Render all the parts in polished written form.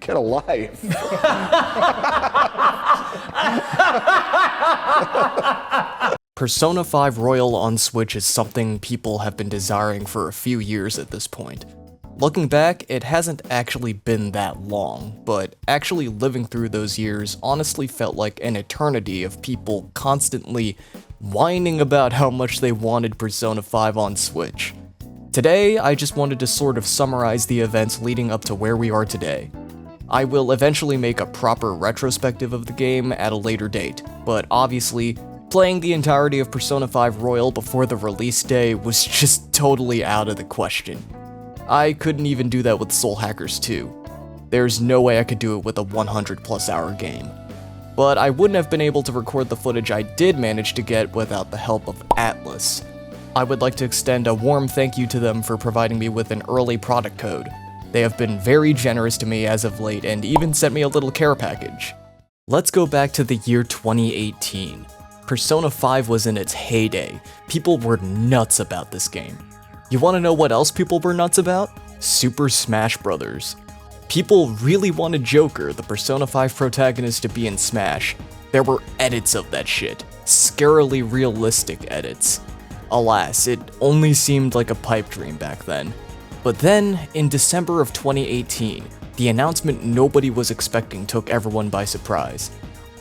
Get a life. Persona 5 Royal on Switch is something people have been desiring for a few years at this point. Looking back, it hasn't actually been that long, but actually living through those years honestly felt like an eternity of people constantly whining about how much they wanted Persona 5 on Switch. Today, I just wanted to sort of summarize the events leading up to where we are today. I will eventually make a proper retrospective of the game at a later date, but obviously, playing the entirety of Persona 5 Royal before the release day was just totally out of the question. I couldn't even do that with Soul Hackers 2. There's no way I could do it with a 100+ hour game. But I wouldn't have been able to record the footage I did manage to get without the help of Atlus. I would like to extend a warm thank you to them for providing me with an early product code. They have been very generous to me as of late and even sent me a little care package. Let's go back to the year 2018. Persona 5 was in its heyday. People were nuts about this game. You want to know what else people were nuts about? Super Smash Bros. People really wanted Joker, the Persona 5 protagonist, to be in Smash. There were edits of that shit. Scarily realistic edits. Alas, it only seemed like a pipe dream back then. But then, in December of 2018, the announcement nobody was expecting took everyone by surprise.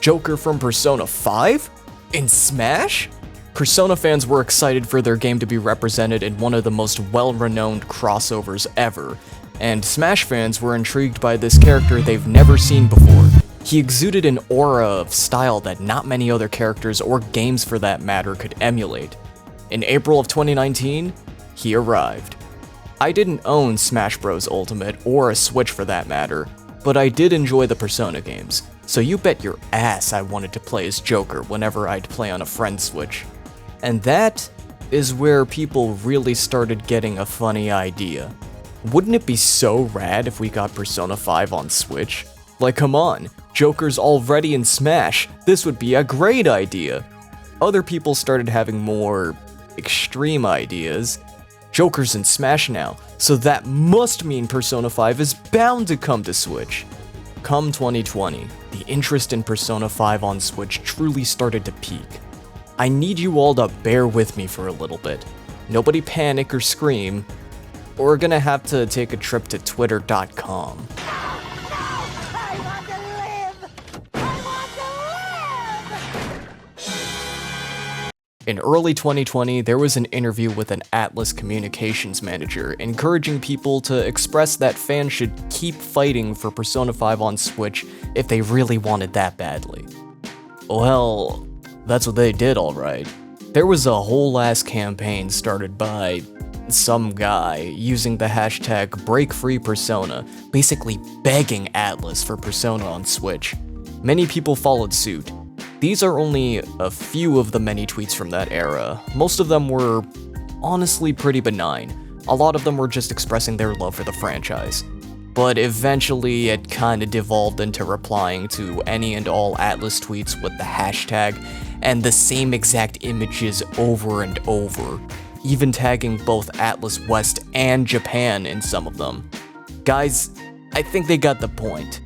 Joker from Persona 5? In Smash? Persona fans were excited for their game to be represented in one of the most well-renowned crossovers ever, and Smash fans were intrigued by this character they've never seen before. He exuded an aura of style that not many other characters or games for that matter could emulate. In April of 2019, he arrived. I didn't own Smash Bros. Ultimate, or a Switch for that matter, but I did enjoy the Persona games, so you bet your ass I wanted to play as Joker whenever I'd play on a friend's Switch. And that is where people really started getting a funny idea. Wouldn't it be so rad if we got Persona 5 on Switch? Like, come on, Joker's already in Smash, this would be a great idea. Other people started having more extreme ideas. Joker's in Smash now, so that must mean Persona 5 is bound to come to Switch. Come 2020, the interest in Persona 5 on Switch truly started to peak. I need you all to bear with me for a little bit. Nobody panic or scream. We're gonna have to take a trip to twitter.com. In early 2020, there was an interview with an Atlus communications manager encouraging people to express that fans should keep fighting for Persona 5 on Switch if they really wanted that badly. Well, that's what they did, alright. There was a whole ass campaign started by some guy using the hashtag BreakFreePersona, basically begging Atlus for Persona on Switch. Many people followed suit. These are only a few of the many tweets from that era. Most of them were honestly pretty benign. A lot of them were just expressing their love for the franchise. But eventually it kinda devolved into replying to any and all Atlus tweets with the hashtag and the same exact images over and over, even tagging both Atlus West and Japan in some of them. Guys, I think they got the point.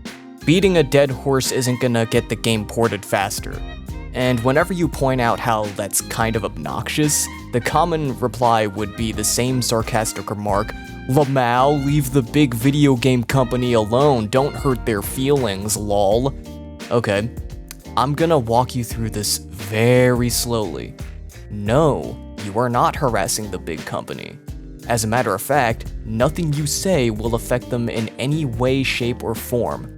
Beating a dead horse isn't gonna get the game ported faster. And whenever you point out how that's kind of obnoxious, the common reply would be the same sarcastic remark, "Lamau, leave the big video game company alone, don't hurt their feelings, lol." Okay, I'm gonna walk you through this very slowly. No, you are not harassing the big company. As a matter of fact, nothing you say will affect them in any way, shape, or form.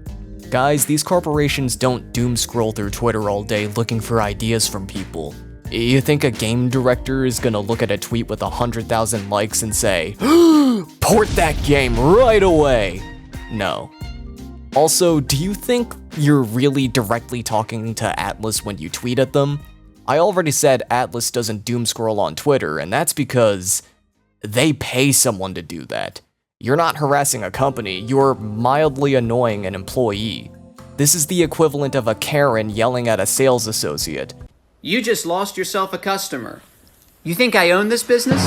Guys, these corporations don't doom scroll through Twitter all day looking for ideas from people. You think a game director is gonna look at a tweet with 100,000 likes and say, "Port that game right away"? No. Also, do you think you're really directly talking to Atlus when you tweet at them? I already said Atlus doesn't doom scroll on Twitter, and that's because they pay someone to do that. You're not harassing a company, you're mildly annoying an employee. This is the equivalent of a Karen yelling at a sales associate. You just lost yourself a customer. You think I own this business?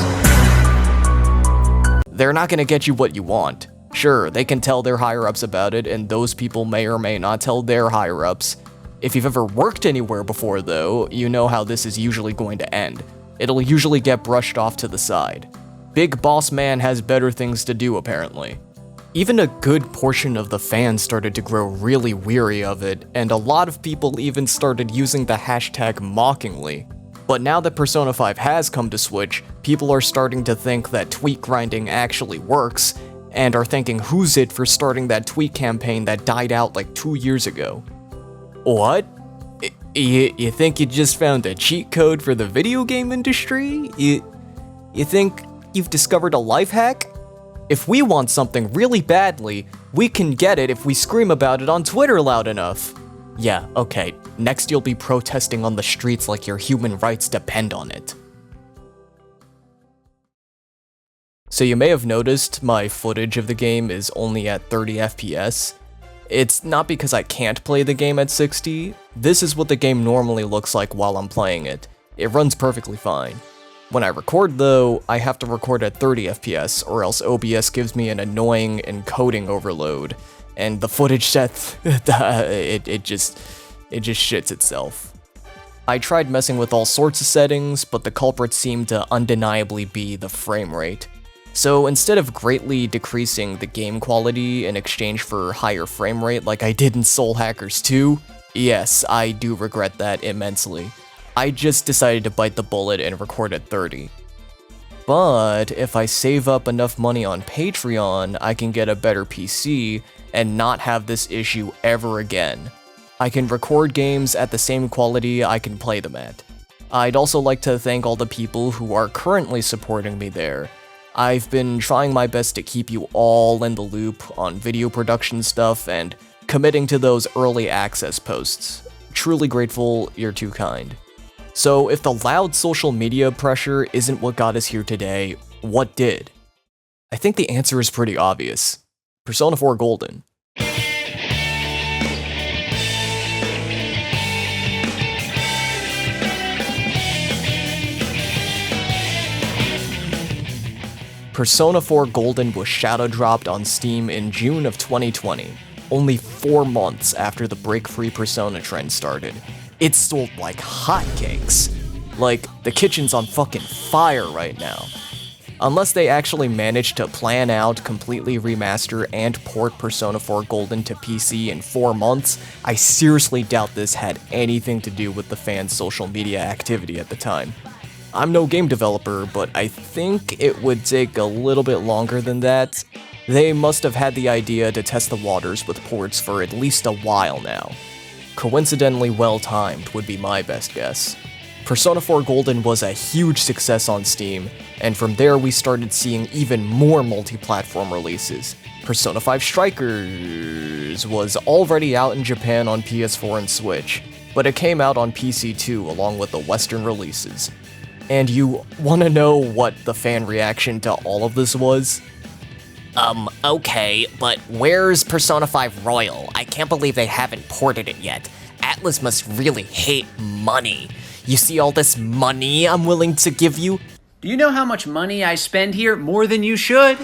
They're not gonna get you what you want. Sure, they can tell their higher-ups about it, and those people may or may not tell their higher-ups. If you've ever worked anywhere before, though, you know how this is usually going to end. It'll usually get brushed off to the side. Big Boss Man has better things to do, apparently. Even a good portion of the fans started to grow really weary of it, and a lot of people even started using the hashtag mockingly. But now that Persona 5 has come to Switch, people are starting to think that tweet grinding actually works, and are thanking Who's It for starting that tweet campaign that died out like 2 years ago. What? You think you just found a cheat code for the video game industry? You think you've discovered a life hack? If we want something really badly, we can get it if we scream about it on Twitter loud enough. Yeah, okay, next you'll be protesting on the streets like your human rights depend on it. So you may have noticed my footage of the game is only at 30 FPS. It's not because I can't play the game at 60, this is what the game normally looks like while I'm playing it. It runs perfectly fine. When I record though, I have to record at 30 FPS or else OBS gives me an annoying encoding overload, and the footage set, it just shits itself. I tried messing with all sorts of settings, but the culprit seemed to undeniably be the frame rate. So instead of greatly decreasing the game quality in exchange for higher frame rate like I did in Soul Hackers 2, yes, I do regret that immensely. I just decided to bite the bullet and record at 30. But if I save up enough money on Patreon, I can get a better PC and not have this issue ever again. I can record games at the same quality I can play them at. I'd also like to thank all the people who are currently supporting me there. I've been trying my best to keep you all in the loop on video production stuff and committing to those early access posts. Truly grateful, you're too kind. So if the loud social media pressure isn't what got us here today, what did? I think the answer is pretty obvious. Persona 4 Golden. Persona 4 Golden was shadow dropped on Steam in June of 2020, only 4 months after the break-free Persona trend started. It sold like hotcakes. Like, the kitchen's on fucking fire right now. Unless they actually managed to plan out, completely remaster, and port Persona 4 Golden to PC in 4 months, I seriously doubt this had anything to do with the fans' social media activity at the time. I'm no game developer, but I think it would take a little bit longer than that. They must have had the idea to test the waters with ports for at least a while now. Coincidentally well-timed would be my best guess. Persona 4 Golden was a huge success on Steam, and from there we started seeing even more multi-platform releases. Persona 5 Strikers was already out in Japan on PS4 and Switch, but it came out on PC too along with the Western releases. And you wanna know what the fan reaction to all of this was? Okay, but where's Persona 5 Royal? I can't believe they haven't ported it yet. Atlus must really hate money. You see all this money I'm willing to give you? Do you know how much money I spend here? More than you should.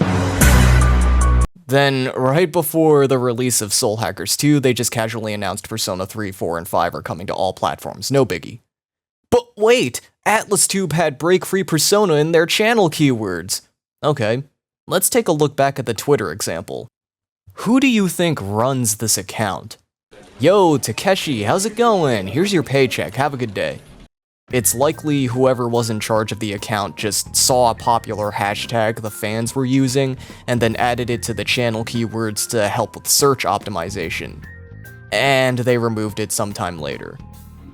Then, right before the release of Soul Hackers 2, they just casually announced Persona 3, 4, and 5 are coming to all platforms, no biggie. But wait, AtlasTube had break-free Persona in their channel keywords. Okay, let's take a look back at the Twitter example. Who do you think runs this account? Yo, Takeshi, how's it going? Here's your paycheck, have a good day. It's likely whoever was in charge of the account just saw a popular hashtag the fans were using and then added it to the channel keywords to help with search optimization. And they removed it sometime later.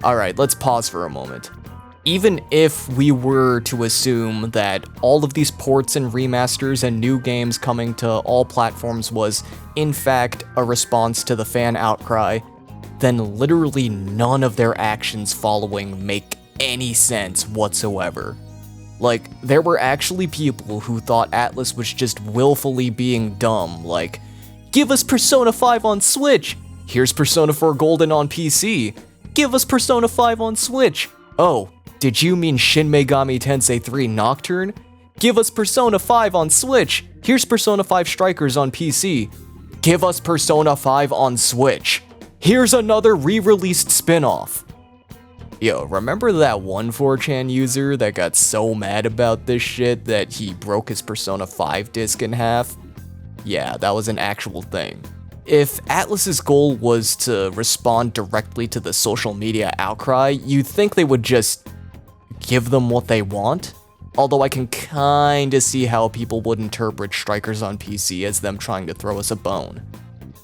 Alright, let's pause for a moment. Even if we were to assume that all of these ports and remasters and new games coming to all platforms was, in fact, a response to the fan outcry, then literally none of their actions following make any sense whatsoever. Like, there were actually people who thought Atlus was just willfully being dumb, like, give us Persona 5 on Switch! Here's Persona 4 Golden on PC! Give us Persona 5 on Switch! Oh, did you mean Shin Megami Tensei 3 Nocturne? Give us Persona 5 on Switch. Here's Persona 5 Strikers on PC. Give us Persona 5 on Switch. Here's another re-released spin-off. Yo, remember that one 4chan user that got so mad about this shit that he broke his Persona 5 disc in half? Yeah, that was an actual thing. If Atlus's goal was to respond directly to the social media outcry, you'd think they would just give them what they want? Although I can kinda see how people would interpret Strikers on PC as them trying to throw us a bone.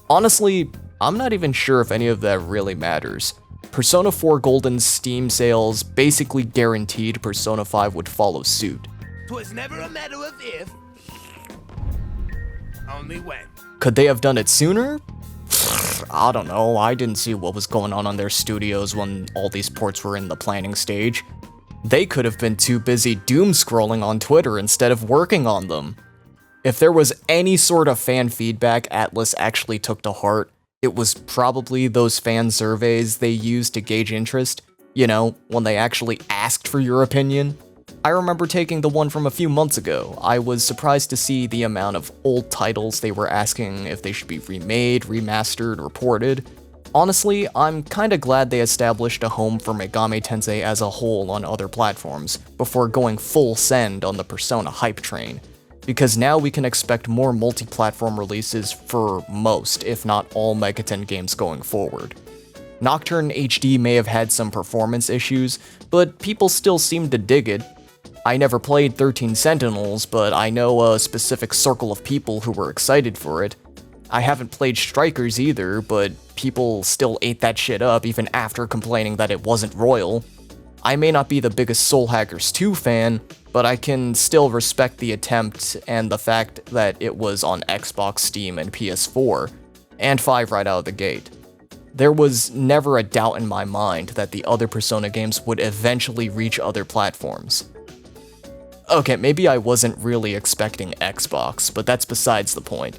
Honestly, I'm not even sure if any of that really matters. Persona 4 Golden's Steam sales basically guaranteed Persona 5 would follow suit. 'Twas never a matter of if, only when. Could they have done it sooner? I don't know, I didn't see what was going on their studios when all these ports were in the planning stage. They could have been too busy doom scrolling on Twitter instead of working on them. If there was any sort of fan feedback Atlus actually took to heart, it was probably those fan surveys they used to gauge interest. You know, when they actually asked for your opinion. I remember taking the one from a few months ago. I was surprised to see the amount of old titles they were asking if they should be remade, remastered, or ported. Honestly, I'm kinda glad they established a home for Megami Tensei as a whole on other platforms, before going full send on the Persona hype train, because now we can expect more multi-platform releases for most, if not all, Megaten games going forward. Nocturne HD may have had some performance issues, but people still seem to dig it. I never played 13 Sentinels, but I know a specific circle of people who were excited for it. I haven't played Strikers either, but people still ate that shit up even after complaining that it wasn't royal. I may not be the biggest Soul Hackers 2 fan, but I can still respect the attempt and the fact that it was on Xbox, Steam, and PS4, and 5 right out of the gate. There was never a doubt in my mind that the other Persona games would eventually reach other platforms. Okay, maybe I wasn't really expecting Xbox, but that's besides the point.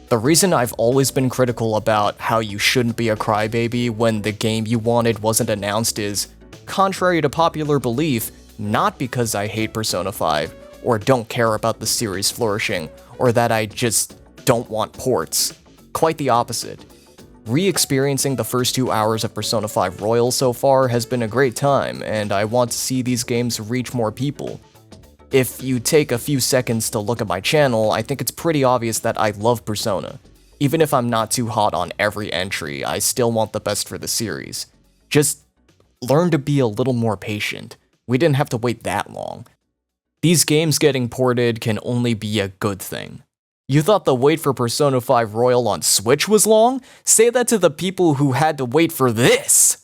The reason I've always been critical about how you shouldn't be a crybaby when the game you wanted wasn't announced is, contrary to popular belief, not because I hate Persona 5, or don't care about the series flourishing, or that I just don't want ports. Quite the opposite. Re-experiencing the first 2 hours of Persona 5 Royal so far has been a great time, and I want to see these games reach more people. If you take a few seconds to look at my channel, I think it's pretty obvious that I love Persona. Even if I'm not too hot on every entry, I still want the best for the series. Just learn to be a little more patient. We didn't have to wait that long. These games getting ported can only be a good thing. You thought the wait for Persona 5 Royal on Switch was long? Say that to the people who had to wait for this!